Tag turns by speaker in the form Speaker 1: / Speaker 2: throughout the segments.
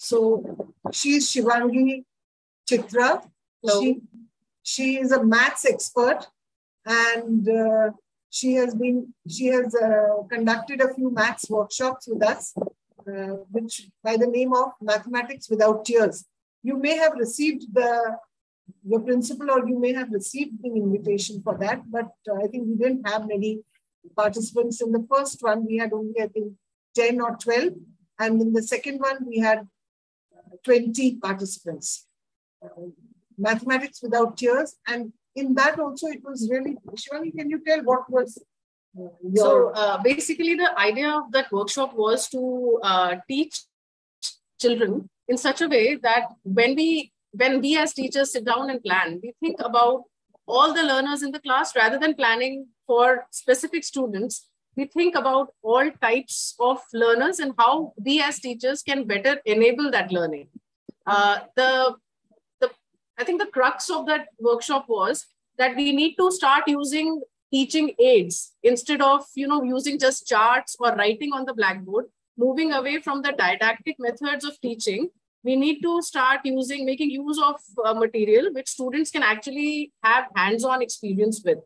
Speaker 1: So she is Shivangi Chitra. She is a maths expert, and she has conducted a few maths workshops with us, which by the name of Mathematics Without Tears. You may have received your principal, or you may have received the invitation for that, but I think we didn't have many participants. In the first one, we had only, I think, 10 or 12. And in the second one, we had 20 participants. Mathematics Without Tears. And in that also, it was really, Shivani, can you tell what was
Speaker 2: So basically, the idea of that workshop was to teach children in such a way that when we as teachers sit down and plan, we think about all the learners in the class rather than planning for specific students. We think about all types of learners and how we as teachers can better enable that learning. I think the crux of that workshop was that we need to start using teaching aids instead of using just charts or writing on the blackboard. Moving away from the didactic methods of teaching, we need to start making use of material which students can actually have hands-on experience with.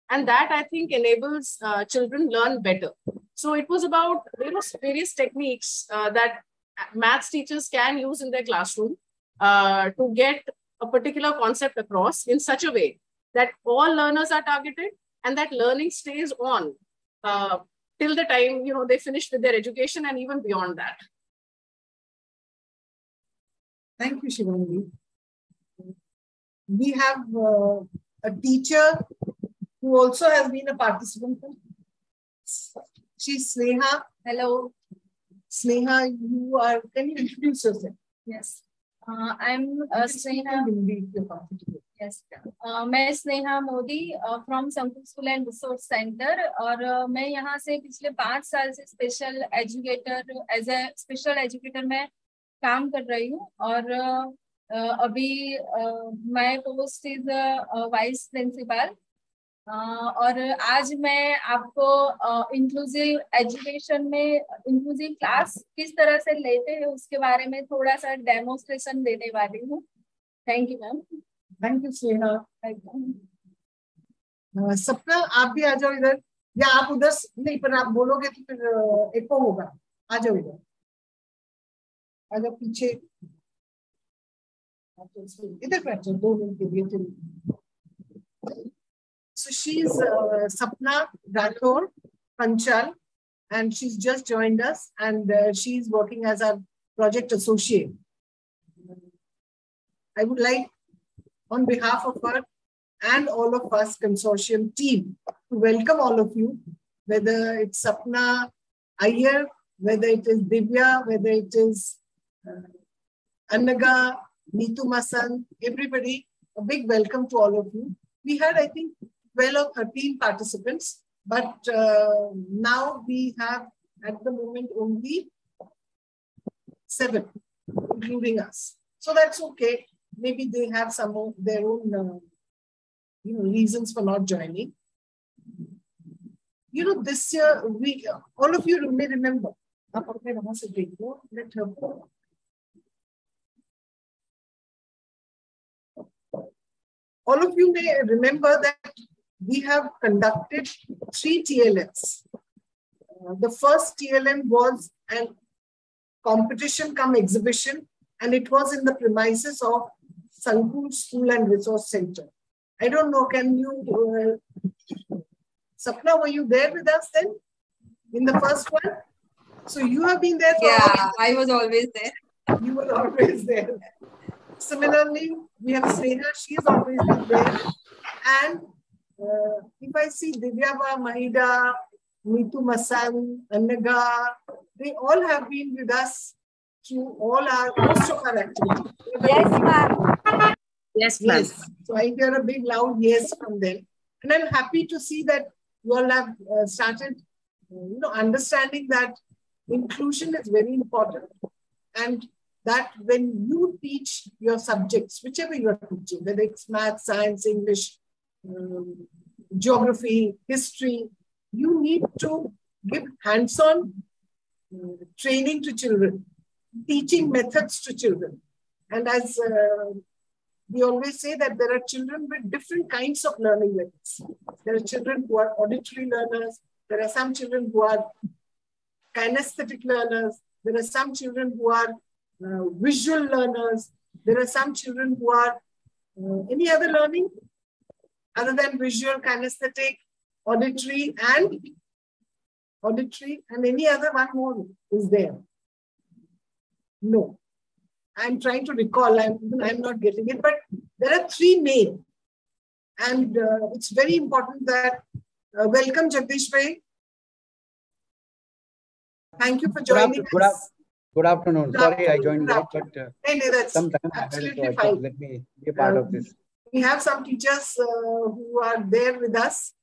Speaker 2: And that, I think, enables children learn better. So it was about various techniques that maths teachers can use in their classroom to get a particular concept across in such a way that all learners are targeted and that learning stays on till the time they finish with their education and even beyond that.
Speaker 1: Thank you, Shivangi. We have a teacher who also has been a participant. She's Sneha.
Speaker 3: Hello.
Speaker 1: Sneha, can you introduce yourself?
Speaker 3: Yes. I'm Sneha. Yes. मैं Sneha Modi from Sankul School and Resource Centre, और मैं यहाँ से पिछले 5 साल से special educator as a special educator में काम कर रही हूँ, और अभी my post is vice principal, और आज मैं आपको इंक्लूसिव एजुकेशन में इंक्लूसिव क्लास किस तरह से लेते हैं उसके बारे में थोड़ा सा डेमोन्स्ट्रेशन देने वाली हूँ. Thank you ma'am.
Speaker 1: Thank you Sneha. सपना, आप भी आ जाओ इधर, या आप उधर नहीं, पर आप बोलोगे तो फिर एको होगा. आ जाओ इधर, आ जाओ पीछे, इधर बैठो 2 मिनट के लिए. So she's Sapna Rathore Panchal, and she's just joined us, and she's working as a project associate. I would like, on behalf of her and all of us consortium team, to welcome all of you, whether it's Sapna Iyer, whether it is Divya, whether it is Annaga, Neetu Masan, everybody, a big welcome to all of you. We had, I think, 12 or 13 participants, but now we have at the moment only 7, including us. So that's okay. Maybe they have some of their own reasons for not joining. This year, all of you may remember. Let her go. All of you may remember that we have conducted 3 TLMs. The first TLM was a competition come exhibition, and it was in the premises of Sankul School and Resource Center. I don't know, can you, Sapna, were you there with us then in the first one? So you have been there for
Speaker 3: I was always there.
Speaker 1: You were always there. Similarly, we have Sneha, she has always been there. And if I see Divyaba, Mahida, Neetu Masan, Annaga, they all have been with us through most of our activities.
Speaker 3: Yes, ma'am.
Speaker 2: Yes, ma'am.
Speaker 1: Yes. So I hear a big loud yes from them. And I'm happy to see that you all have started understanding that inclusion is very important. And that when you teach your subjects, whichever you are teaching, whether it's math, science, English, geography, history, you need to give hands-on training to children. teaching methods to children. And as we always say that there are children with different kinds of learning methods. There are children who are auditory learners. There are some children who are kinesthetic learners. There are some children who are visual learners. There are some children who are any other learning other than visual, kinesthetic, auditory, and any other one more is there. No. I'm trying to recall, I'm not getting it, but there are three main. And it's very important that, welcome Jagdish Bhai. Thank you for joining us.
Speaker 4: Good afternoon. Sorry I joined late, but sometime
Speaker 1: absolutely fine.
Speaker 4: Let me be a part of this.
Speaker 1: We have some teachers who are there with us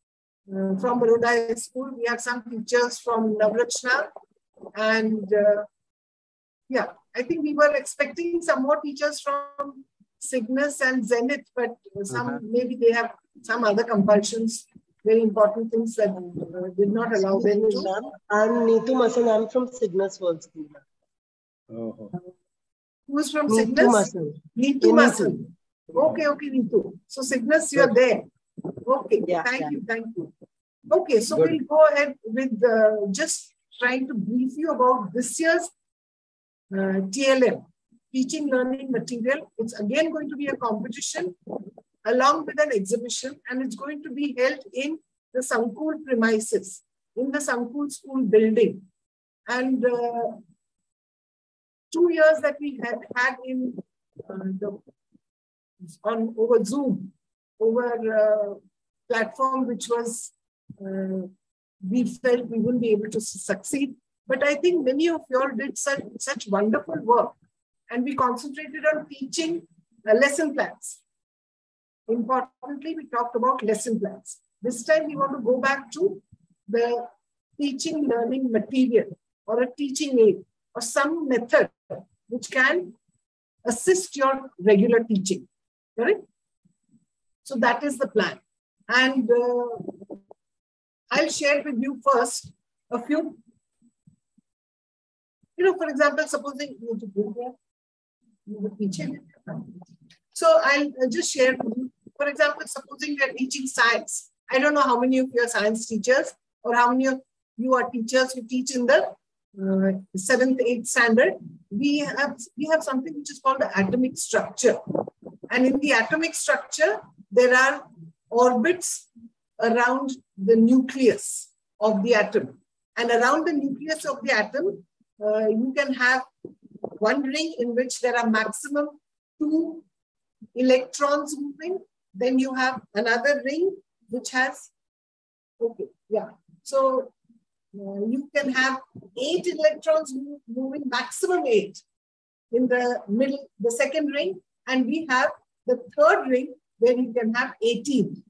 Speaker 1: from Baroda High School. We have some teachers from Navratna. And yeah, I think we were expecting some more teachers from Cygnus and Zenith, but some maybe they have some other compulsions, very important things that did not allow them to.
Speaker 5: I'm Neetu Masan. I'm from Cygnus World School.
Speaker 1: Who's from Cygnus? Neetu Masan. Okay, Neetu. So Cygnus, you're there. Okay,
Speaker 5: yeah,
Speaker 1: thank you. Okay, so we'll go ahead with just trying to brief you about this year's TLM, Teaching Learning Material. It's again going to be a competition along with an exhibition, and it's going to be held in the Sankul premises, in the Sankul school building. And 2 years that we had in over Zoom, over platform which was, we felt we wouldn't be able to succeed. But I think many of you all did such wonderful work, and we concentrated on teaching lesson plans. Importantly, we talked about lesson plans. This time we want to go back to the teaching learning material or a teaching aid or some method which can assist your regular teaching. Correct? So that is the plan. And I'll share with you first a few. For example, supposing so I'll just share with you. For example, supposing we are teaching science. I don't know how many of you are science teachers or how many of you are teachers who teach in the 7th, 8th standard. We have something which is called the atomic structure. And in the atomic structure, there are orbits around the nucleus of the atom. And around the nucleus of the atom, you can have one ring in which there are maximum 2 electrons moving. Then you have another ring which has, so you can have 8 electrons moving, maximum 8 in the middle, the second ring. And we have the third ring where you can have 18.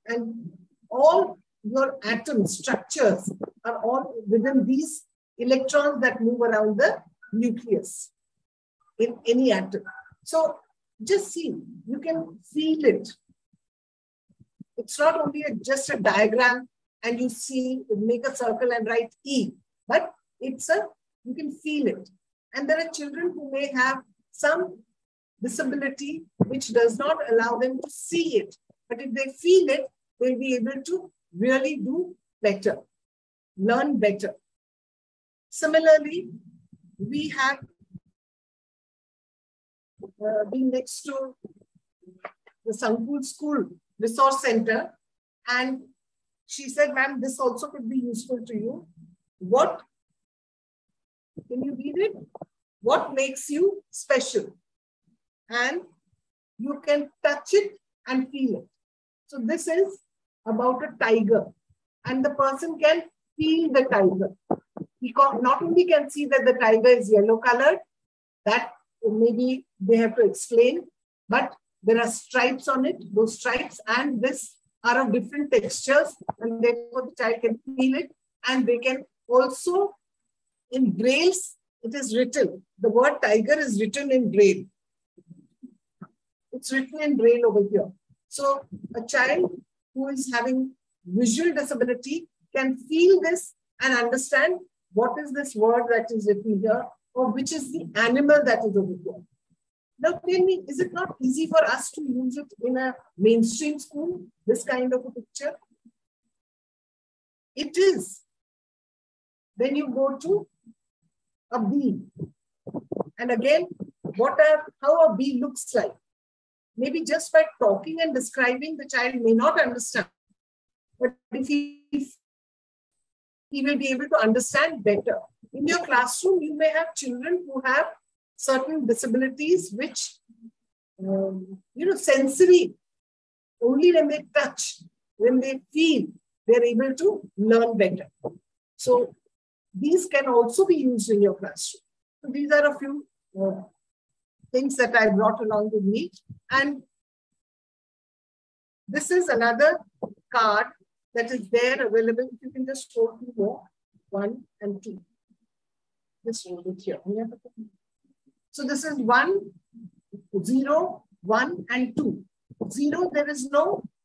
Speaker 1: And all your atom structures are all within these electrons that move around the nucleus in any atom. So just see, you can feel it. It's not only just a diagram and you see, make a circle and write E, but you can feel it. And there are children who may have some disability which does not allow them to see it. But if they feel it, they'll be able to really do better, learn better. Similarly, we have been next to the Sankul School Resource Center, and she said, ma'am, this also could be useful to you. What, can you read it? What makes you special? And you can touch it and feel it. So this is about a tiger, and the person can feel the tiger. He not only can see that the tiger is yellow colored, that maybe they have to explain, but there are stripes on it, those stripes and this are of different textures, and therefore the child can feel it, and they can also, in brails, it is written, the word tiger is written in braille. It's written in braille over here. So a child who is having visual disability can feel this and understand what is this word that is written here or which is the animal that is over here. Now tell me, is it not easy for us to use it in a mainstream school, this kind of a picture? It is. Then you go to a bee. And again, how a bee looks like. Maybe just by talking and describing, the child may not understand. But if he will be able to understand better. In your classroom, you may have children who have certain disabilities which, sensory, only when they touch, when they feel, they're able to learn better. So these can also be used in your classroom. So these are a few things that I brought along with me. And this is another card that is there available. If you can just show me more, 1 and 2. Just hold it here. So this is 1, 0, 1 and 2. 0, there is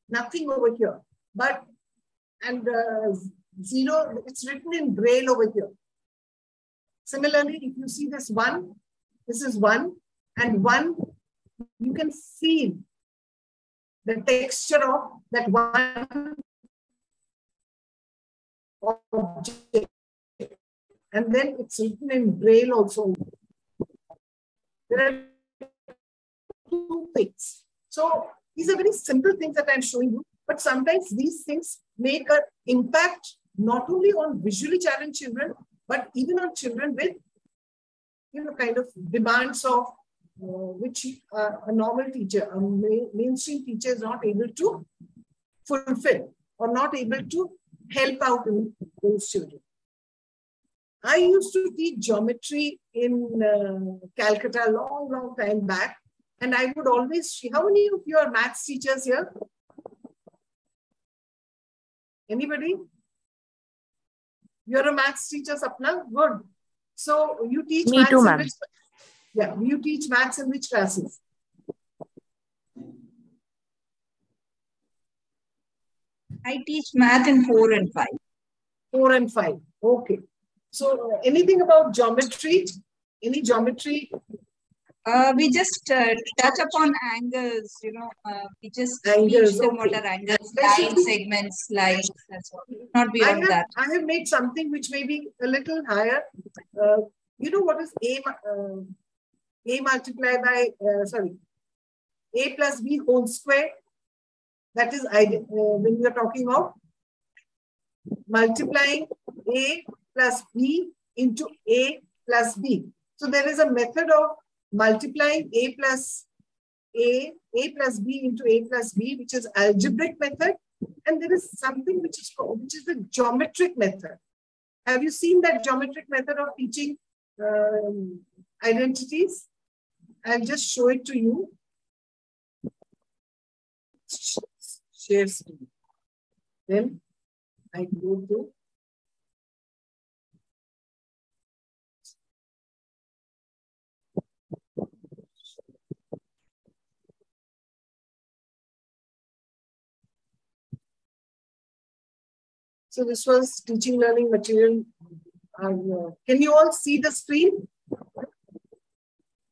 Speaker 1: nothing over here. And 0, it's written in Braille over here. Similarly, if you see this 1, this is 1, and 1, you can feel the texture of that 1 object. And then it's written in Braille also. There are 2 things. So these are very simple things that I'm showing you, but sometimes these things make an impact not only on visually challenged children, but even on children with, kind of demands of which a normal teacher, a mainstream teacher is not able to fulfill or not able to help out in those children. I used to teach geometry in Calcutta long time back. And I would always, how many of you are maths teachers here? Anybody? You're a maths teacher, Sapna? Good. So you teach
Speaker 6: Me
Speaker 1: maths
Speaker 6: too,
Speaker 1: in which, you teach maths in which classes?
Speaker 7: I teach math in 4 and 5.
Speaker 1: 4 and 5. Okay. So anything about geometry? Any geometry?
Speaker 7: We just touch upon angles, we just
Speaker 1: angles,
Speaker 7: teach them what are angles, line segments, lines, that's all. Not beyond that.
Speaker 1: I have made something which may be a little higher. You know what is A multiplied by, A plus B whole square? That is when we are talking of multiplying A plus B into A plus B. So there is a method of multiplying A plus B into A plus B, which is algebraic method. And there is something which is the geometric method. Have you seen that geometric method of teaching identities? I'll just show it to you. Share screen. Then I go to So this was teaching learning material. Can you all see the screen?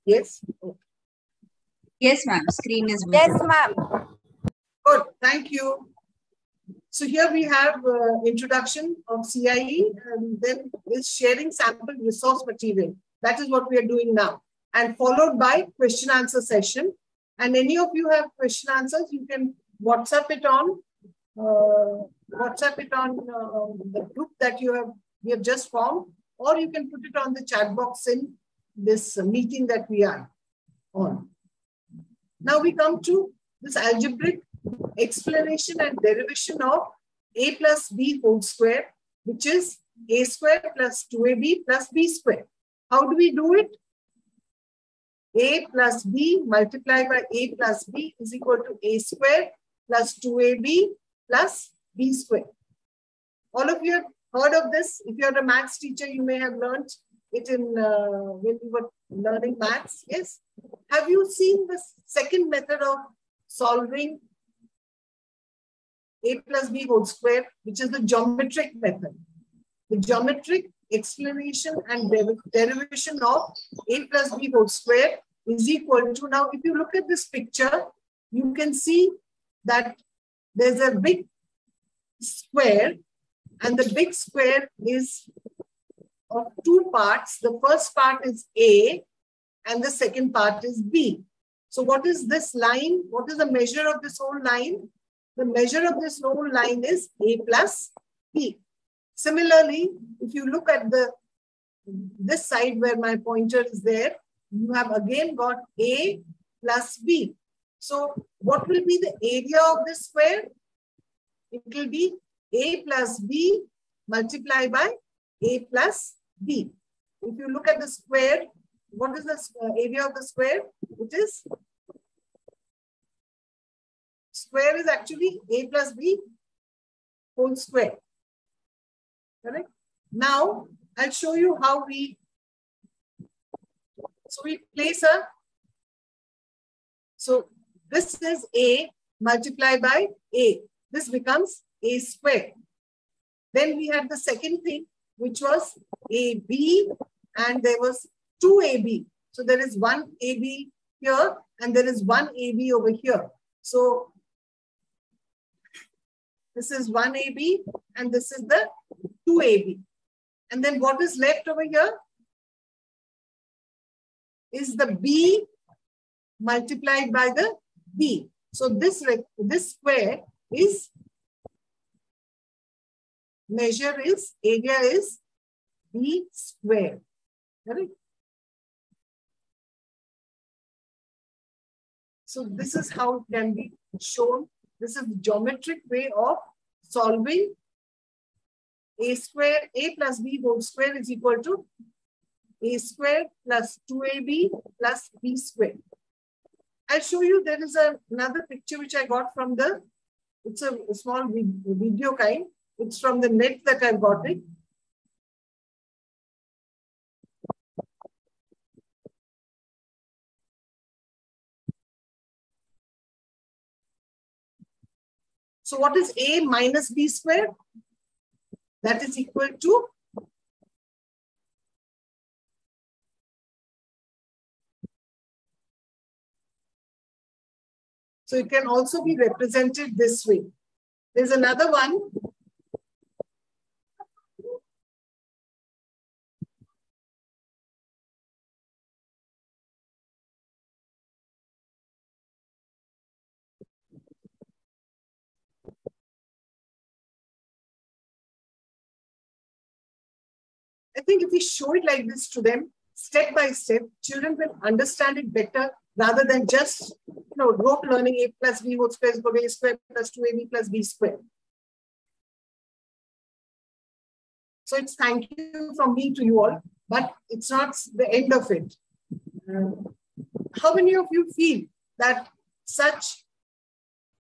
Speaker 1: Yes? Okay.
Speaker 7: Yes, ma'am. Screen is visible.
Speaker 6: Yes, ma'am.
Speaker 1: Good. Thank you. So here we have introduction of CIE, and then is sharing sample resource material. That is what we are doing now. And followed by question answer session. And any of you have question answers, you can WhatsApp it on the group that we have just formed, or you can put it on the chat box in this meeting that we are on. Now we come to this algebraic explanation and derivation of A plus B whole square, which is A square plus 2AB plus B square. How do we do it? A plus B multiplied by A plus B is equal to A square plus 2AB plus B square. All of you have heard of this. If you're a maths teacher, you may have learned it in when you were learning maths. Yes. Have you seen the second method of solving A plus B whole square, which is the geometric method? The geometric explanation and derivation of a plus b whole square is equal to, now if you look at this picture, you can see that there's a big square, and the big square is of two parts. The first part is A and the second part is B. So what is this line? What is the measure of this whole line? The measure of this whole line is A plus B. Similarly, if you look at this side where my pointer is there, you have again got A plus B. So what will be the area of this square? It will be A plus B multiplied by A plus B. If you look at the square, what is the area of the square? It is, square is actually A plus B whole square. Correct? Now, I'll show you how we place a, so this is A multiplied by A. This becomes A square. Then we had the second thing, which was AB, and there was 2AB. So there is one AB here, and there is one AB over here. So this is one AB, and this is the 2AB. And then what is left over here is the B multiplied by the B. So this square is, measure is, area is B square. Correct? So this is how it can be shown. This is the geometric way of solving A square, A plus B whole square is equal to A square plus 2AB plus B square. I'll show you, there is another picture which I got from it's a small video kind. It's from the net that I've got it. So what is A minus B square? That is equal to so it can also be represented this way. There's another one. I think if we show it like this to them, step by step, children will understand it better rather than just, rote learning A plus B whole square is equal to A square plus 2AB plus B square. So it's thank you from me to you all, but it's not the end of it. How many of you feel that such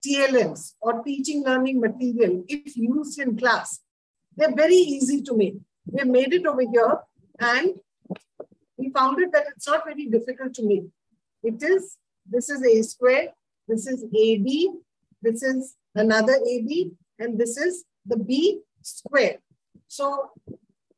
Speaker 1: TLMs or teaching learning material, if used in class, they're very easy to make? We made it over here and we found it that it's not very difficult to make. This is A square, this is AB, this is another AB, and this is the B square. So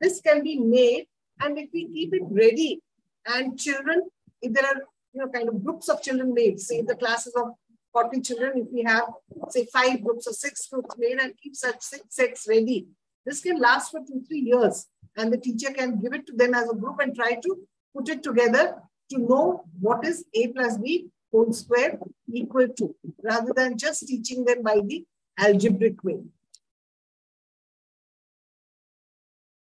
Speaker 1: this can be made, and if we keep it ready, and children, if there are kind of groups of children made, say the classes of 40 children, if we have say 5 groups or 6 groups made and keep such 6 sets ready, this can last for 2-3 years, and the teacher can give it to them as a group and try to put it together to know what is A plus B whole square equal to, rather than just teaching them by the algebraic way.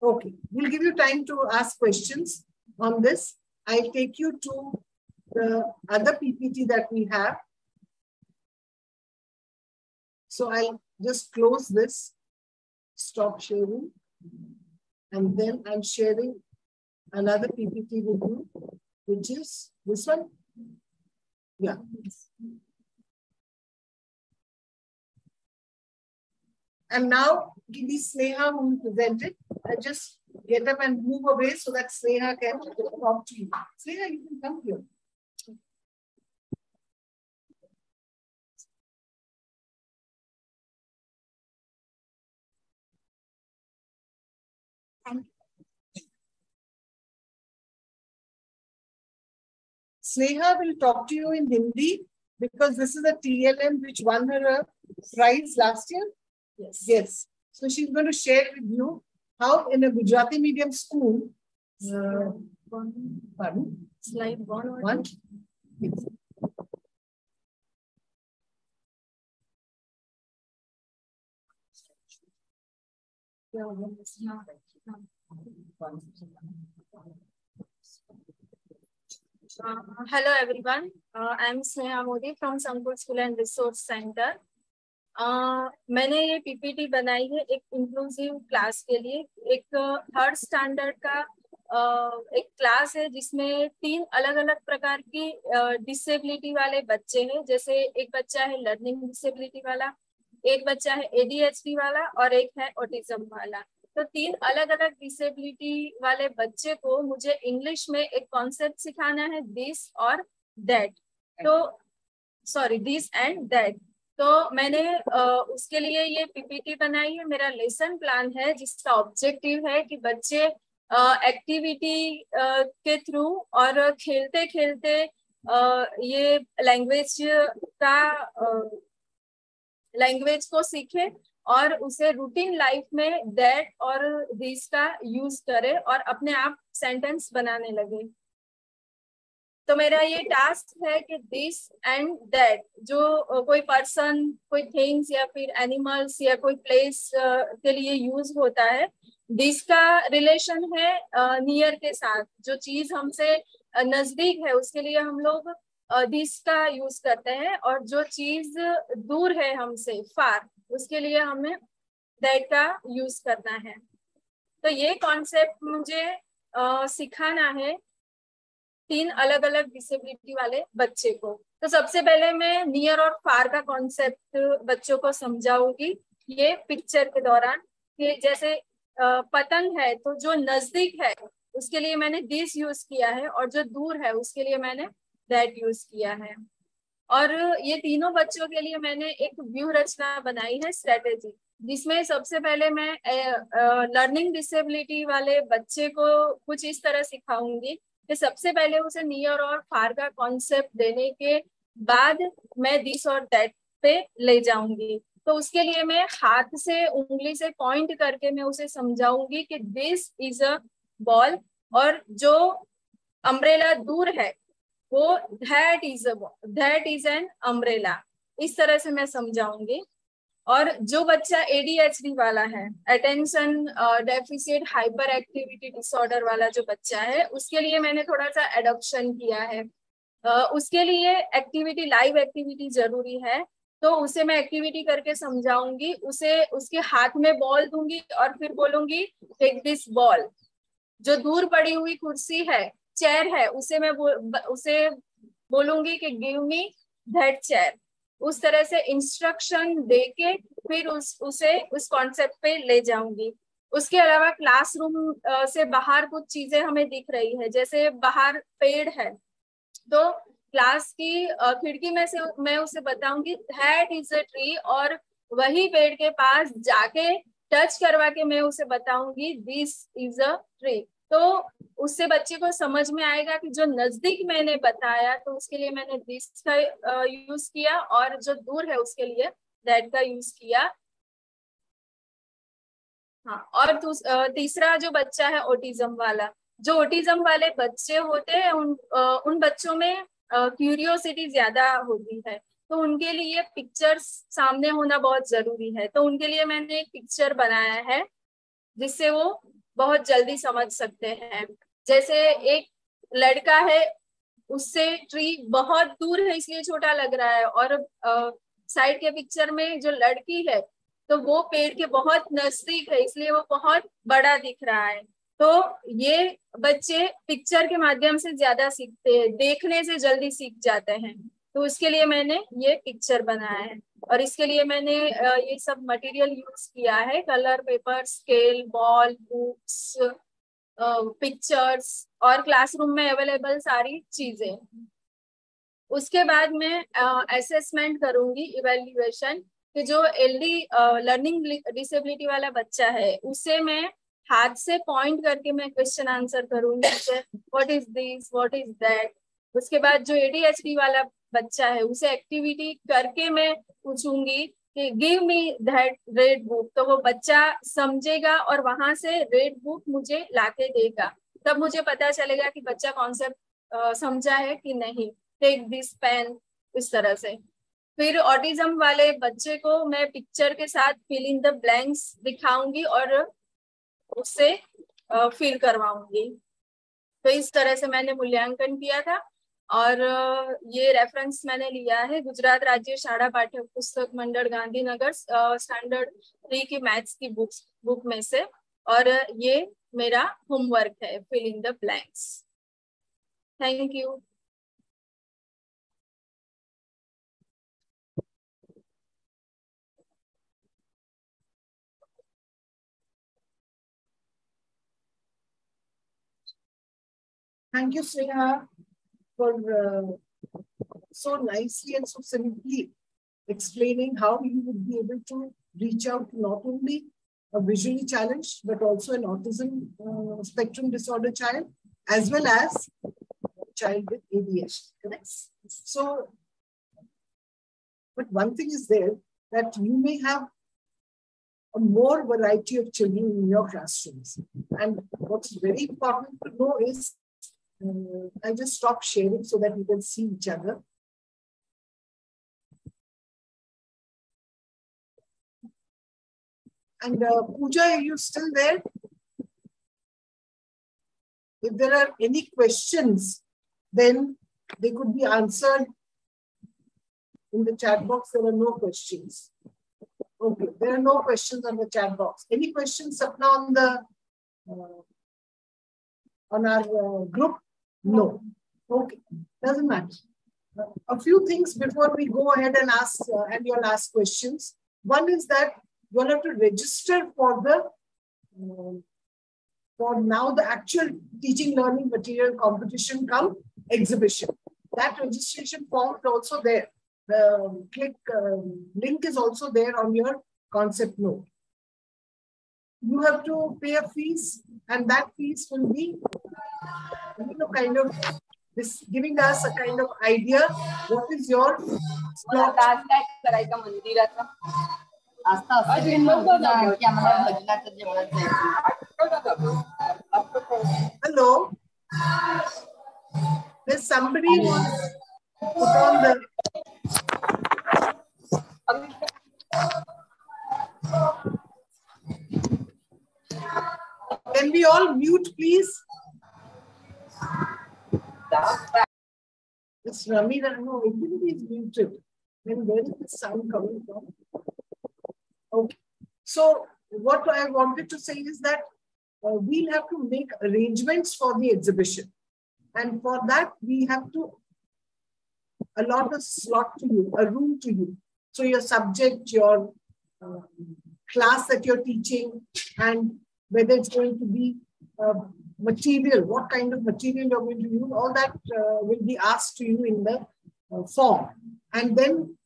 Speaker 1: Okay, we'll give you time to ask questions on this. I'll take you to the other PPT that we have. So I'll just close this, stop sharing, and then I'm sharing another PPT with you, which is this one. Yeah. And now, give me Sneha who will present it. I just get up and move away so that Sneha can talk to you. Sneha, you can come here. Sneha will talk to you in Hindi because this is a TLM which won her a prize last year.
Speaker 2: Yes.
Speaker 1: Yes. So she's going to share with you how in a Gujarati medium school. Pardon?
Speaker 3: Slide 1 or
Speaker 1: 1.
Speaker 3: Hello everyone, I am Sneha Modi from Sankul School and Resource Center. मैंने ये PPT बनाई है एक inclusive class के लिए। एक third standard का एक क्लास है जिसमें 3 अलग अलग प्रकार की डिसेबिलिटी वाले बच्चे हैं। जैसे एक बच्चा है लर्निंग डिसेबिलिटी वाला, एक बच्चा है ADHD वाला और एक है ऑटिज्म वाला। तो 3 अलग अलग डिसेबिलिटी वाले बच्चे को मुझे इंग्लिश में एक कॉन्सेप्ट सिखाना है, दिस और दैट। तो सॉरी, दिस एंड दैट। तो मैंने उसके लिए ये पीपीटी बनाई है। मेरा लेसन प्लान है जिसका ऑब्जेक्टिव है कि बच्चे एक्टिविटी के थ्रू और खेलते खेलते ये लैंग्वेज को सीखे और उसे रूटीन लाइफ में दैट और दिस का यूज करे और अपने आप सेंटेंस बनाने लगे। तो मेरा ये टास्क है कि दिस एंड दैट जो कोई पर्सन, कोई थिंग्स या फिर एनिमल्स या कोई प्लेस के लिए यूज होता है, दिस का रिलेशन है नियर के साथ। जो चीज हमसे नजदीक है उसके लिए हम लोग दिस का यूज करते हैं और जो चीज दूर है हमसे, फार, उसके लिए हमें दैट का यूज करना है। तो ये कॉन्सेप्ट मुझे सिखाना है 3 अलग अलग डिसेबिलिटी वाले बच्चे को। तो सबसे पहले मैं नियर और फार का कॉन्सेप्ट बच्चों को समझाऊंगी ये पिक्चर के दौरान। कि जैसे पतंग है तो जो नजदीक है उसके लिए मैंने दिस यूज किया है और जो दूर है उसके लिए मैंने दैट यूज किया है। और ये तीनों बच्चों के लिए मैंने एक व्यू रचना बनाई है, स्ट्रेटेजी, जिसमें सबसे पहले मैं लर्निंग डिसेबिलिटी वाले बच्चे को कुछ इस तरह सिखाऊंगी कि सबसे पहले उसे नियर और फार का कॉन्सेप्ट देने के बाद मैं दिस और दैट पे ले जाऊंगी। तो उसके लिए मैं हाथ से, उंगली से पॉइंट करके मैं उसे समझाऊंगी कि दिस इज अ बॉल और जो अम्ब्रेला दूर है वो दैट इज एन अम्ब्रेला। इस तरह से मैं समझाऊंगी। और जो बच्चा ADHD वाला है, attention deficit hyper activity disorder वाला जो बच्चा है, उसके लिए मैंने थोड़ा सा एडॉप्शन किया है। उसके लिए एक्टिविटी, लाइव एक्टिविटी जरूरी है। तो उसे मैं एक्टिविटी करके समझाऊंगी। उसे उसके हाथ में बॉल दूंगी और फिर बोलूंगी टेक दिस बॉल। जो दूर पड़ी हुई कुर्सी है, चेयर है, उसे बोलूंगी कि गिव मी दैट चेयर। उस तरह से इंस्ट्रक्शन देके फिर उसे उस कॉन्सेप्ट पे ले जाऊंगी। उसके अलावा क्लासरूम से बाहर कुछ चीजें हमें दिख रही है, जैसे बाहर पेड़ है तो क्लास की खिड़की में से मैं उसे बताऊंगी दैट इज अ ट्री, और वही पेड़ के पास जाके टच करवा के मैं उसे बताऊंगी दिस इज अ ट्री। तो उससे बच्चे को समझ में आएगा कि जो नजदीक मैंने बताया तो उसके लिए मैंने दिस का यूज किया और जो दूर है उसके लिए दैट का यूज किया। हाँ, और तीसरा जो बच्चा है ऑटिज्म वाला, जो ऑटिज्म वाले बच्चे होते हैं उन बच्चों में क्यूरियोसिटी ज्यादा होती है, तो उनके लिए पिक्चर्स सामने होना बहुत जरूरी है। तो उनके लिए मैंने एक पिक्चर बनाया है जिससे वो बहुत जल्दी समझ सकते हैं। जैसे एक लड़का है, उससे ट्री बहुत दूर है इसलिए छोटा लग रहा है, और साइड के पिक्चर में जो लड़की है तो वो पेड़ के बहुत नजदीक है इसलिए वो बहुत बड़ा दिख रहा है। तो ये बच्चे पिक्चर के माध्यम से ज्यादा सीखते हैं, देखने से जल्दी सीख जाते हैं। तो उसके लिए मैंने ये पिक्चर बनाया है और इसके लिए मैंने ये सब मटेरियल यूज किया है, colour paper, scale, ball, books, pictures और क्लासरूम में अवेलेबल सारी चीजें। उसके बाद मैं असेसमेंट करूंगी, इवेल्युएशन, कि जो लर्निंग डिसेबिलिटी वाला बच्चा है उसे मैं हाथ से पॉइंट करके मैं क्वेश्चन आंसर करूंगी, what is this, what is that. उसके बाद जो ADHD वाला बच्चा है उसे एक्टिविटी करके मैं पूछूंगी कि give me that red book, तो वो बच्चा समझेगा और वहां से रेड बुक मुझे लाके देगा, तब मुझे पता चलेगा कि बच्चा कॉन्सेप्ट समझा है कि नहीं। टेक दिस पेन, इस तरह से। फिर ऑटिज्म वाले बच्चे को मैं पिक्चर के साथ फिल इन द ब्लैंक्स दिखाऊंगी और उससे फिल करवाऊंगी। तो इस तरह से मैंने मूल्यांकन किया था और ये रेफरेंस मैंने लिया है गुजरात राज्य शाला पाठ्य पुस्तक मंडल गांधीनगर स्टैंडर्ड 3 की मैथ्स की बुक में से, और ये मेरा होमवर्क है, fill in the blanks. Thank you.
Speaker 1: Thank you, Sneha, for so nicely and so simply explaining how you would be able to reach out to not only a visually challenged, but also an autism spectrum disorder child, as well as a child with ADHD, correct? So, but one thing is there, that you may have a more variety of children in your classrooms. And what's very important to know is, I'll just stop sharing so that you can see each other. And Pooja, are you still there? If there are any questions, then they could be answered in the chat box. There are no questions. Okay, there are no questions on the chat box. Any questions, Sapna, on the on our group? No. Okay, doesn't matter. A few things before we go ahead and ask and you'll ask questions. One is that you'll have to register for the for now the actual teaching learning material competition come exhibition. That registration form is also there. The link is also there on your concept note. You have to pay a fees, and that fees will be, kind of this giving us a kind of idea what is your slot. Hello. There's somebody who's put on the. Can we all mute, please? It's Rami. No, everybody is muted. Then where is the sound coming from? Okay. So what I wanted to say is that we'll have to make arrangements for the exhibition. And for that, we have to allot a slot to you, a room to you. So your subject, your class that you're teaching, and whether it's going to be material, what kind of material you're going to use, all that will be asked to you in the form. And then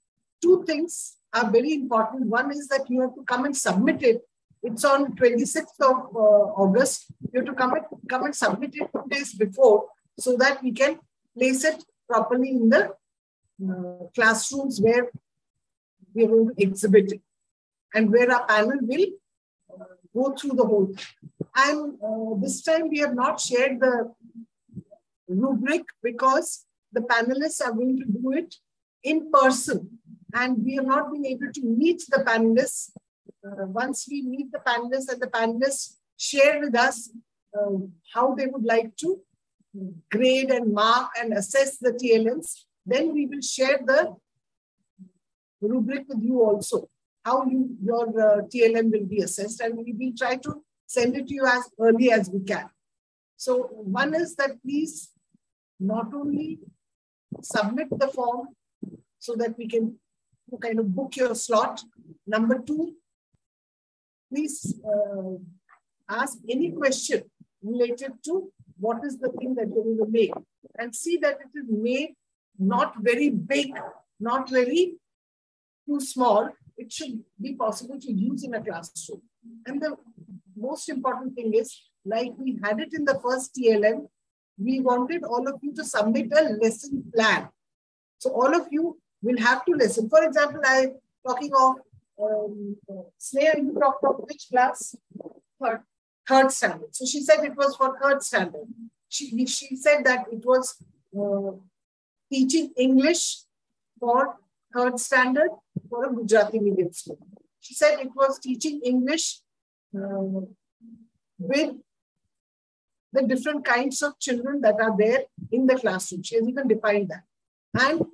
Speaker 1: two things are very important. One is that you have to come and submit it. It's on 26th of August. You have to come and submit it 2 days before so that we can place it properly in the classrooms where we are going to exhibit it and where our panel will go through the whole thing. And this time we have not shared the rubric because the panelists are going to do it in person. And we have not been able to meet the panelists. Once we meet the panelists and the panelists share with us how they would like to grade and mark and assess the TLMs, then we will share the rubric with you also, how your TLM will be assessed, and we will try to send it to you as early as we can. So one is that please not only submit the form so that we can kind of book your slot. Number two, please ask any question related to what is the thing that you're going to make, and see that it is made not very big, not very too small. It should be possible to use in a classroom. And the most important thing is, like we had it in the first TLM, we wanted all of you to submit a lesson plan. So all of you will have to listen. For example, I'm talking of Sneha, you talked of which class? Third standard. So she said it was for third standard. She said that it was teaching English for third standard for a Gujarati medium school. She said it was teaching English with the different kinds of children that are there in the classroom. She has even defined that. And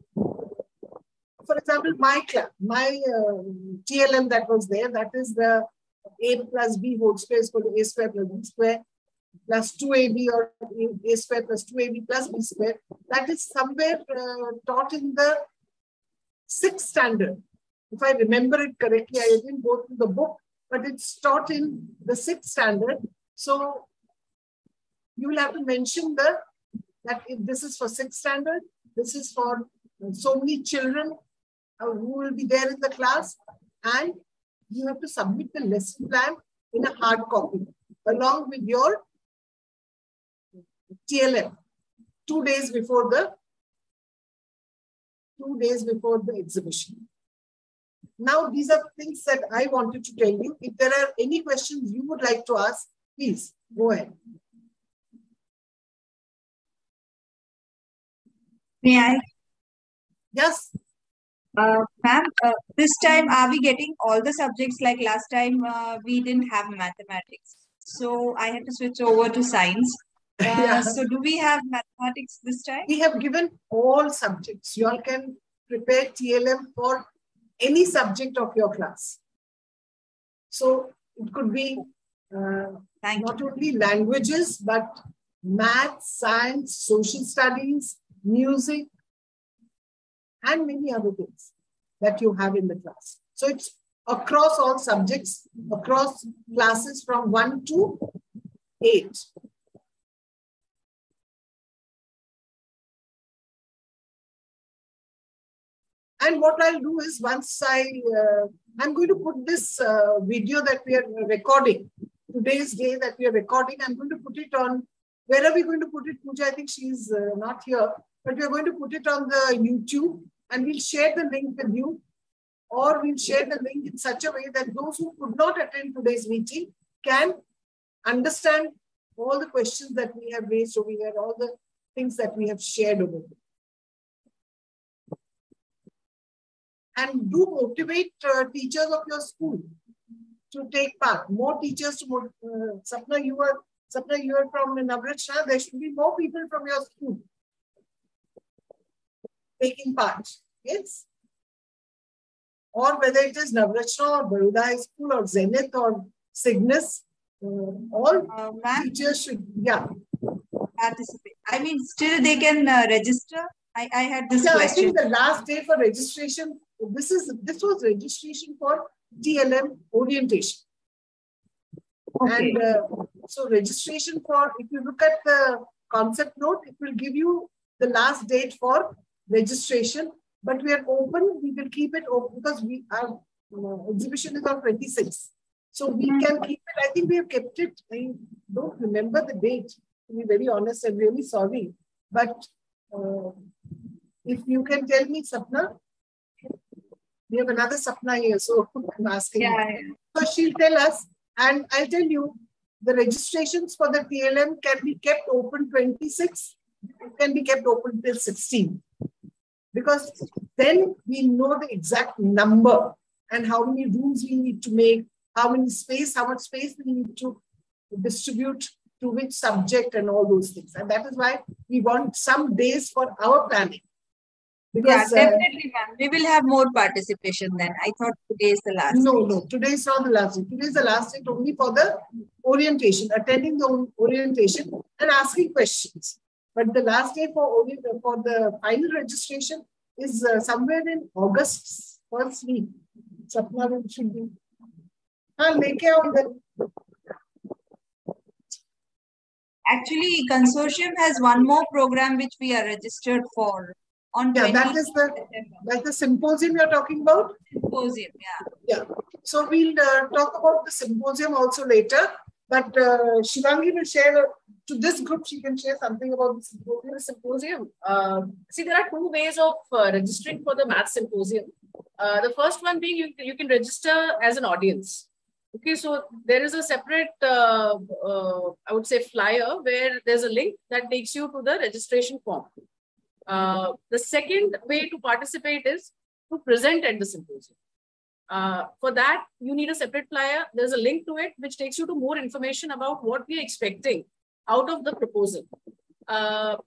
Speaker 1: for example, my TLM that was there, that is the A plus B whole square is equal to A square plus B square plus 2AB or A square plus 2AB plus B square. That is somewhere taught in the 6th standard. If I remember it correctly, I didn't go through the book, but it's taught in the 6th standard. So you will have to mention that if this is for 6th standard, this is for so many children who will be there in the class, and you have to submit the lesson plan in a hard copy along with your TLM 2 days before the exhibition. Now, these are things that I wanted to tell you. If there are any questions you would like to ask, please go ahead.
Speaker 7: May I?
Speaker 1: Yes.
Speaker 7: Ma'am, this time are we getting all the subjects? Like last time we didn't have mathematics. So I had to switch over to science. So do we have mathematics this time?
Speaker 1: We have given all subjects. You all can prepare TLM for any subject of your class. So it could be not only languages, but math, science, social studies, music, and many other things that you have in the class. So it's across all subjects, across classes from 1 to 8. And what I'll do is once I'm going to put this video that we are recording, today's day that we are recording, I'm going to put it on, where are we going to put it, Pooja? I think she's not here, but we're going to put it on the YouTube and we'll share the link with you, or we'll share the link in such a way that those who could not attend today's meeting can understand all the questions that we have raised over here, all the things that we have shared over here. And do motivate teachers of your school to take part. More teachers to Sapna, you are from Navratna. There should be more people from your school taking part. Yes. Or whether it is Navratna or Baroda High School or Zenith or Cygnus, all teachers should
Speaker 7: participate. I mean, still they can register. I had this question.
Speaker 1: I think the last day for registration. This was registration for TLM orientation. Okay. And so registration for, if you look at the concept note, it will give you the last date for registration, but we are open, we will keep it open because our exhibition is on 26. So we can keep it, I think we have kept it, I don't remember the date, to be very honest, I'm really sorry. But if you can tell me, Sapna, we have another Sapna here, so I'm asking.
Speaker 7: Yeah.
Speaker 1: So she'll tell us, and I'll tell you, the registrations for the TLM can be kept open 26, it can be kept open till 16. Because then we know the exact number and how many rooms we need to make, how much space we need to distribute to which subject and all those things. And that is why we want some days for our planning. Because,
Speaker 7: yeah, definitely, ma'am. We will have more participation then. I thought today is the last day.
Speaker 1: No, today is not the last day. Today is the last day only for the orientation, attending the orientation and asking questions. But the last day for the final registration is somewhere in August, first week. Sapna should be.
Speaker 7: Actually, consortium has one more program which we are registered for.
Speaker 1: Yeah, that's the symposium you're talking about?
Speaker 7: Symposium, yeah.
Speaker 1: Yeah. So we'll talk about the symposium also later. But Shivangi will share, to this group, she can share something about the symposium.
Speaker 2: See, there are two ways of registering for the Maths Symposium. The first one being you can register as an audience. Okay, so there is a separate, I would say, flyer where there's a link that takes you to the registration form. The second way to participate is to present at the symposium. For that, you need a separate flyer. There's a link to it, which takes you to more information about what we are expecting out of the proposal. I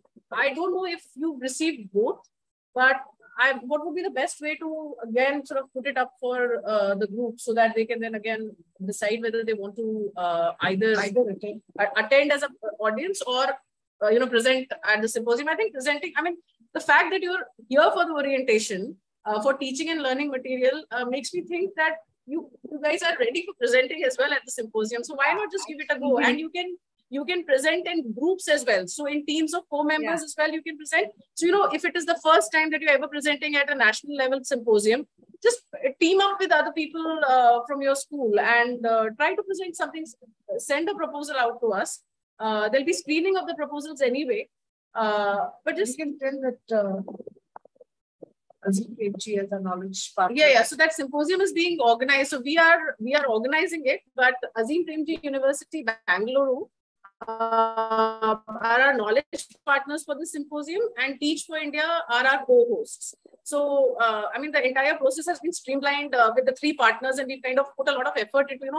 Speaker 2: don't know if you've received both, but what would be the best way to, again, sort of put it up for the group so that they can then again decide whether they want to either attend as an audience or present at the symposium. I think presenting, I mean, the fact that you're here for the orientation, for teaching and learning material makes me think that you guys are ready for presenting as well at the symposium. So why not just give it a go? And you can present in groups as well. So in teams of 4 members as well, you can present. So, if it is the first time that you're ever presenting at a national level symposium, just team up with other people from your school and try to present something, send a proposal out to us. There'll be screening of the proposals anyway. But just
Speaker 1: you can tell that Azim Premji as a knowledge partner.
Speaker 2: Yeah. So that symposium is being organized. So we are organizing it, but Azim Premji University, Bangalore, are our knowledge partners for the symposium, and Teach for India are our co-hosts. So, I mean, the entire process has been streamlined with the 3 partners, and we kind of put a lot of effort into,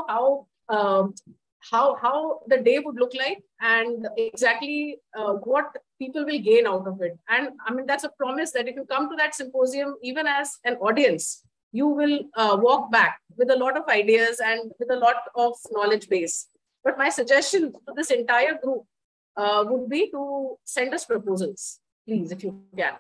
Speaker 2: how the day would look like and exactly what people will gain out of it. And I mean, that's a promise that if you come to that symposium, even as an audience, you will walk back with a lot of ideas and with a lot of knowledge base. But my suggestion to this entire group would be to send us proposals, please, if you can.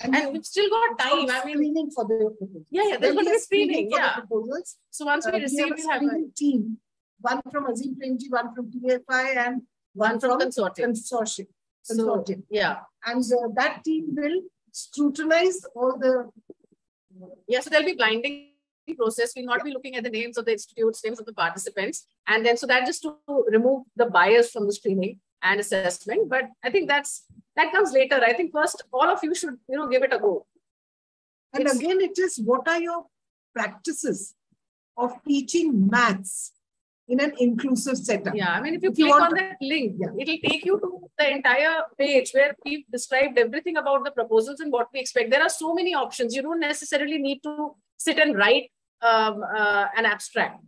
Speaker 2: And we've still got time. I mean,
Speaker 1: screening for the proposals.
Speaker 2: Yeah, there's going to be screening.
Speaker 1: For the proposals.
Speaker 2: So once we receive,
Speaker 1: we'll have a team. One from Azim Premji, one from TFI, and one from consortium.
Speaker 2: So, yeah.
Speaker 1: And that team will scrutinize all the...
Speaker 2: Yeah, so there'll be blinding process. We'll not be looking at the names of the institutes, names of the participants. And then, so that just to remove the bias from the screening and assessment. But I think that comes later. I think first, all of you should, give it a go.
Speaker 1: And again, it is, what are your practices of teaching maths in an inclusive setup?
Speaker 2: Yeah, I mean, if you click on that link, it'll take you to the entire page where we've described everything about the proposals and what we expect. There are so many options. You don't necessarily need to sit and write an abstract.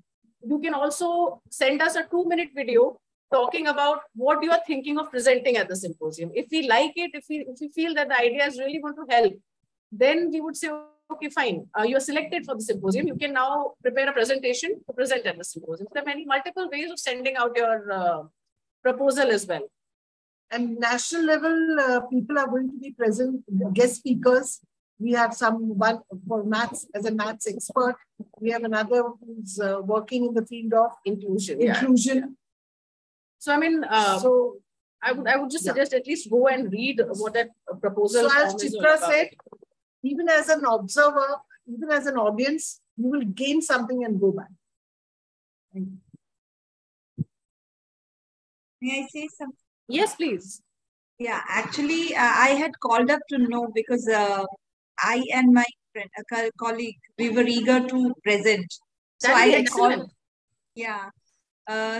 Speaker 2: You can also send us a 2-minute video talking about what you are thinking of presenting at the symposium. If we like it, if we feel that the idea is really going to help, then we would say, okay, fine. You are selected for the symposium. You can now prepare a presentation to present at the symposium. There are multiple ways of sending out your proposal as well.
Speaker 1: And national level, people are going to be present, guest speakers. We have one for maths as a maths expert. We have another who's working in the field of inclusion. So I mean, I would just suggest at least go and read what that proposal. So as Chitra said, even as an observer, even as an audience, you will gain something and go back. Thank you.
Speaker 7: May I say something?
Speaker 2: Yes, please.
Speaker 7: Yeah, actually, I had called up to know because I and my friend, a colleague, we were eager to present. So I had called. Yeah.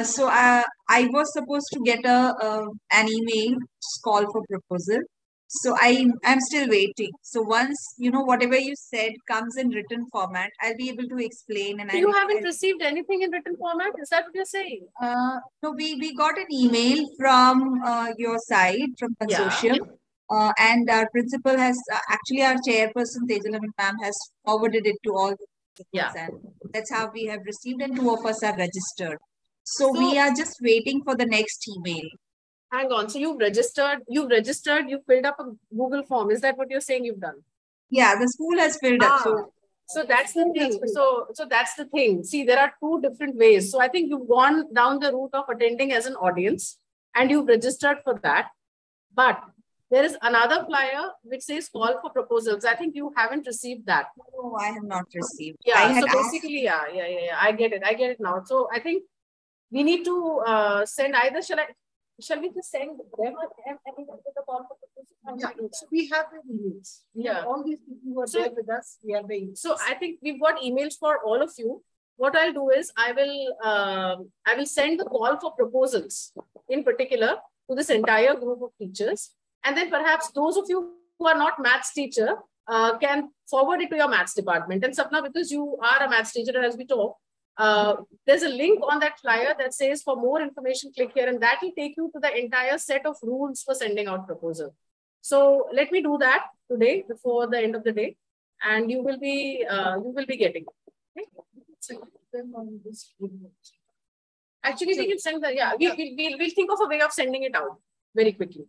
Speaker 7: So I was supposed to get an email call for proposal. So I'm still waiting. So once, whatever you said comes in written format, I'll be able to explain. And
Speaker 2: you haven't received anything in written format? Is that what you're saying?
Speaker 7: No, we got an email from your side, from consortium. Yeah. And our principal has, actually our chairperson, Tejalamani ma'am, has forwarded it to all the principals. And that's how we have received, and 2 of us are registered. So we are just waiting for the next email.
Speaker 2: Hang on. So you've registered, you filled up a Google form. Is that what you're saying you've done?
Speaker 7: Yeah, the school has filled up.
Speaker 2: So that's the thing. So that's the thing. See, there are 2 different ways. So I think you've gone down the route of attending as an audience and you've registered for that. But there is another flyer which says call for proposals. I think you haven't received that.
Speaker 7: No, I have not received.
Speaker 2: Yeah. So basically, yeah. I get it. I get it now. So I think we need to send either, shall we just send them the call for proposal?
Speaker 1: Yeah, so we have the emails.
Speaker 2: Yeah.
Speaker 1: All these people who are there with us, we have the emails.
Speaker 2: So I think we've got emails for all of you. What I'll do is I will send the call for proposals in particular to this entire group of teachers. And then perhaps those of you who are not maths teacher can forward it to your maths department. And Sapna, because you are a maths teacher as we talk, there's a link on that flyer that says for more information, click here, and that will take you to the entire set of rules for sending out proposal. So let me do that today before the end of the day, and you will be getting it. Okay? Actually, we can send the, yeah, we'll think of a way of sending it out very quickly.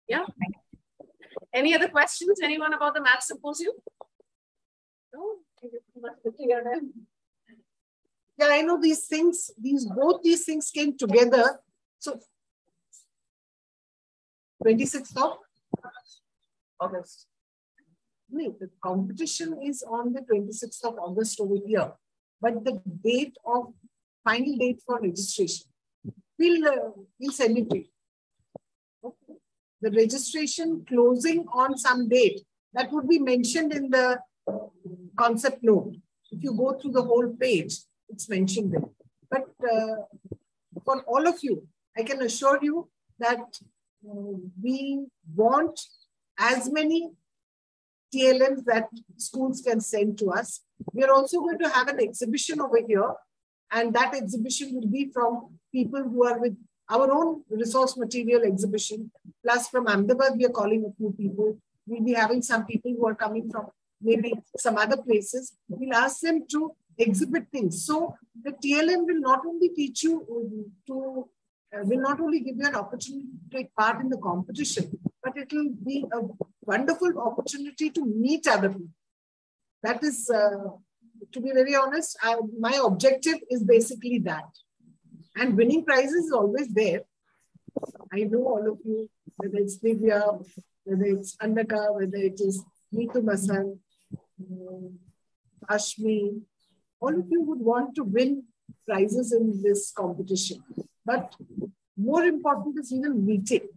Speaker 2: Yeah. Any other questions? Anyone about the math symposium? No?
Speaker 1: Yeah, I know these things, both these things came together. So 26th of August. No, the competition is on the 26th of August over here. But the date of, final date for registration, we'll send it to you. Okay. The registration closing on some date, that would be mentioned in the concept note. If you go through the whole page, it's mentioned there. But for all of you, I can assure you that we want as many TLMs that schools can send to us. We are also going to have an exhibition over here, and that exhibition will be from people who are with our own resource material exhibition. Plus from Ahmedabad, we are calling a few people. We'll be having some people who are coming from maybe some other places. We'll ask them to exhibit things. So the TLM will not only teach you will not only give you an opportunity to take part in the competition, but it will be a wonderful opportunity to meet other people. That is, to be very honest, my objective is basically that. And winning prizes is always there. I know all of you, whether it's Divya, whether it's Annaka, whether it is Neetu Masan, Ashmi, all of you would want to win prizes in this competition. But more important is even meeting.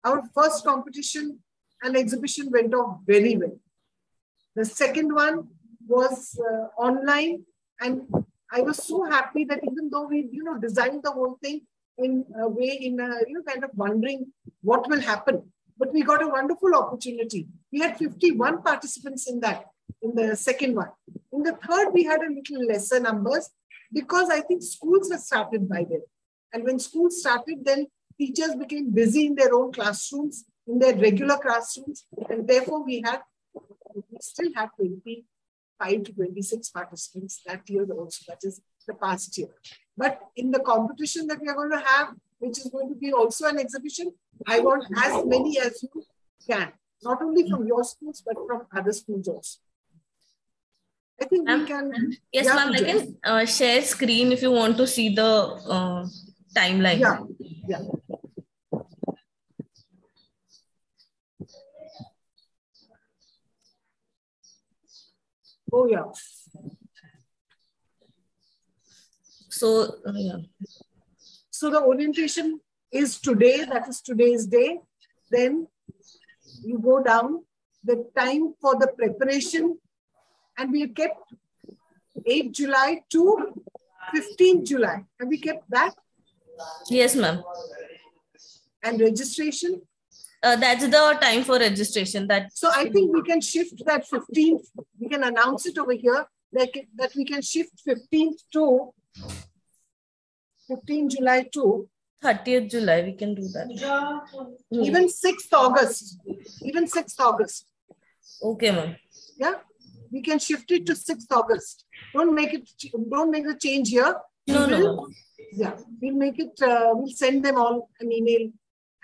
Speaker 1: Our first competition and exhibition went off very well. The second one was online, and I was so happy that even though we, designed the whole thing in a way, kind of wondering what will happen, but we got a wonderful opportunity. We had 51 participants in that, in the second one. In the third, we had a little lesser numbers because I think schools have started by then. And when schools started, then teachers became busy in their own classrooms, in their regular classrooms, and therefore we still had 25 to 26 participants that year also, that is the past year. But in the competition that we are going to have, which is going to be also an exhibition, I want as many as you can, not only from your schools, but from other schools also. I think we can...
Speaker 6: Yes, ma'am, I can share screen if you want to see the timeline.
Speaker 1: Yeah, yeah. Oh, yeah.
Speaker 6: So, yeah.
Speaker 1: So the orientation is today, that is today's day. Then you go down, the time for the preparation, and we have kept 8 July to 15 July. Have we kept that?
Speaker 6: Yes, ma'am.
Speaker 1: And registration?
Speaker 6: That's the time for registration.
Speaker 1: So I think we can shift that 15th. We can announce it over here that we can shift 15th to 15 July to
Speaker 6: 30th July. We can do that.
Speaker 1: Even 6th August. Even 6th August.
Speaker 6: Okay, ma'am.
Speaker 1: Yeah, we can shift it to 6th August. Don't make the change here.
Speaker 6: No.
Speaker 1: Yeah, we'll make it. We'll send them all an email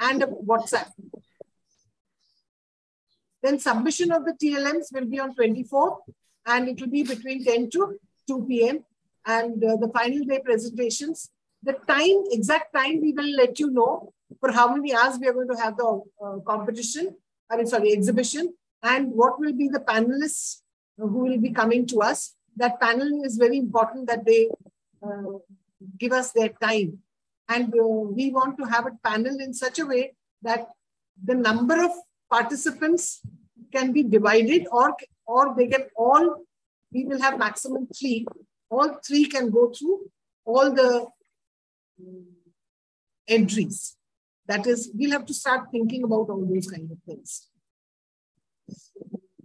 Speaker 1: and a WhatsApp. Then submission of the TLMs will be on 24th, and it will be between 10 to 2 p.m. And the final day presentations, the time, exact time, we will let you know for how many hours we are going to have the exhibition, and what will be the panelists who will be coming to us. That panel is very important that they give us their time. And we want to have a panel in such a way that the number of participants can be divided, or they can all, we will have maximum 3. All 3 can go through all the entries. That is, we'll have to start thinking about all those kind of things.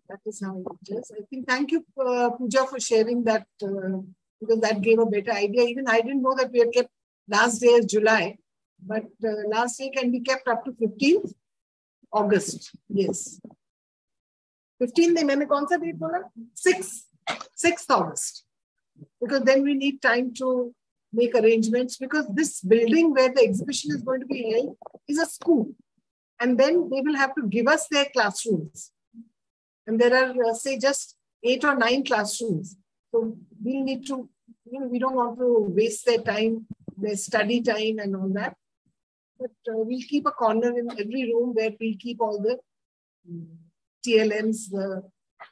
Speaker 1: That is how it is. I think, thank you, Pooja, for sharing that, because that gave a better idea. Even I didn't know that we had kept last day as July, but last day can be kept up to 15th August. Yes. 15 में मैंने कौन सा date बोला? 6th August. Because then we need time to make arrangements, because this building where the exhibition is going to be held is a school. And then they will have to give us their classrooms. And there are, say, just 8 or 9 classrooms. So we need to, we don't want to waste their time, their study time and all that. But we'll keep a corner in every room where we'll keep all the TLMs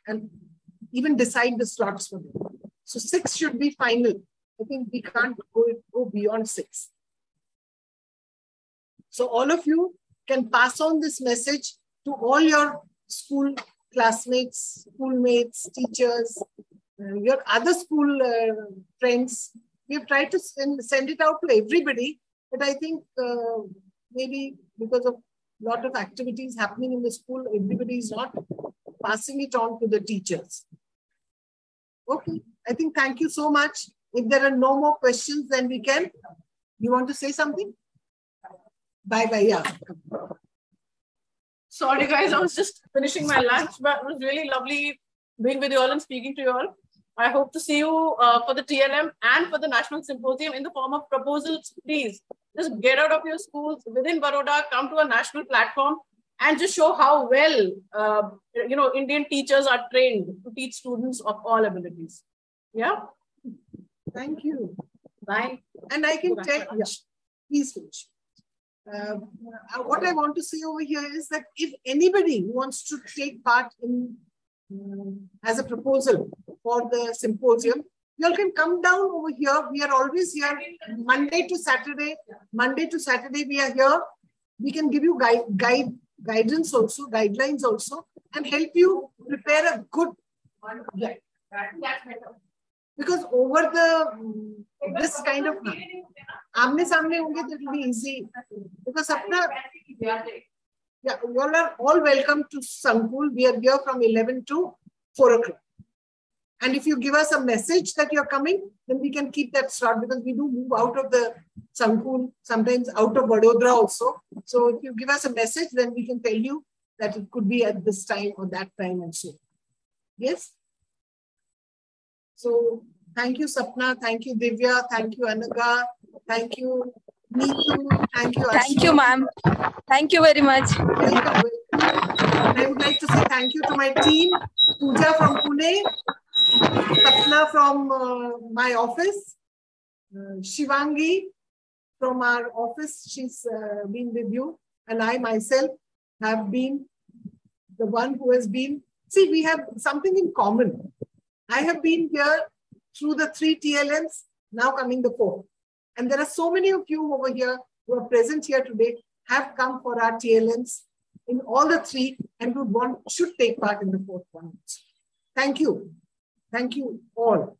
Speaker 1: and even decide the slots for them. So 6 should be final. I think we can't go beyond 6. So all of you can pass on this message to all your school classmates, schoolmates, teachers, your other school friends. We have tried to send it out to everybody, but I think maybe because of a lot of activities happening in the school, everybody is not passing it on to the teachers. Okay, I think thank you so much. If there are no more questions, then we can. You want to say something? Bye-bye, yeah.
Speaker 2: Sorry guys, I was just finishing my lunch, but it was really lovely being with you all and speaking to you all. I hope to see you for the TLM and for the National Symposium in the form of proposals. Please, just get out of your schools within Baroda, come to a national platform and just show how well, Indian teachers are trained to teach students of all abilities. Yeah?
Speaker 1: Thank you.
Speaker 2: Bye.
Speaker 1: And I can tell, yeah, please finish. What I want to say over here is that if anybody wants to take part in as a proposal for the symposium, you all can come down over here. We are always here Monday to Saturday. Monday to Saturday we are here. We can give you guidance also, guidelines also, and help you prepare a good guide. Because over this kind of आमने सामने होंगे तो it will be easy. Because yeah, you all are all welcome to Sankuul. We are here from 11 to 4 o'clock. And if you give us a message that you're coming, then we can keep that slot, because we do move out of the Sankuul, sometimes out of Vadodara also. So if you give us a message, then we can tell you that it could be at this time or that time and so. Yes? So thank you, Sapna. Thank you, Divya. Thank you, Anaga. Thank you, Neetu. Thank you, Ashwin.
Speaker 7: Thank you, ma'am. Thank you very much.
Speaker 1: Welcome. I would like to say thank you to my team, Pooja from Pune, Sapna from my office, Shivangi from our office, she's been with you, and I myself have been the one who has been, see, we have something in common. I have been here through the 3 TLMs, now coming the 4th. And there are so many of you over here who are present here today, have come for our TLMs in all the 3 and should take part in the 4th one. Thank you. Thank you all.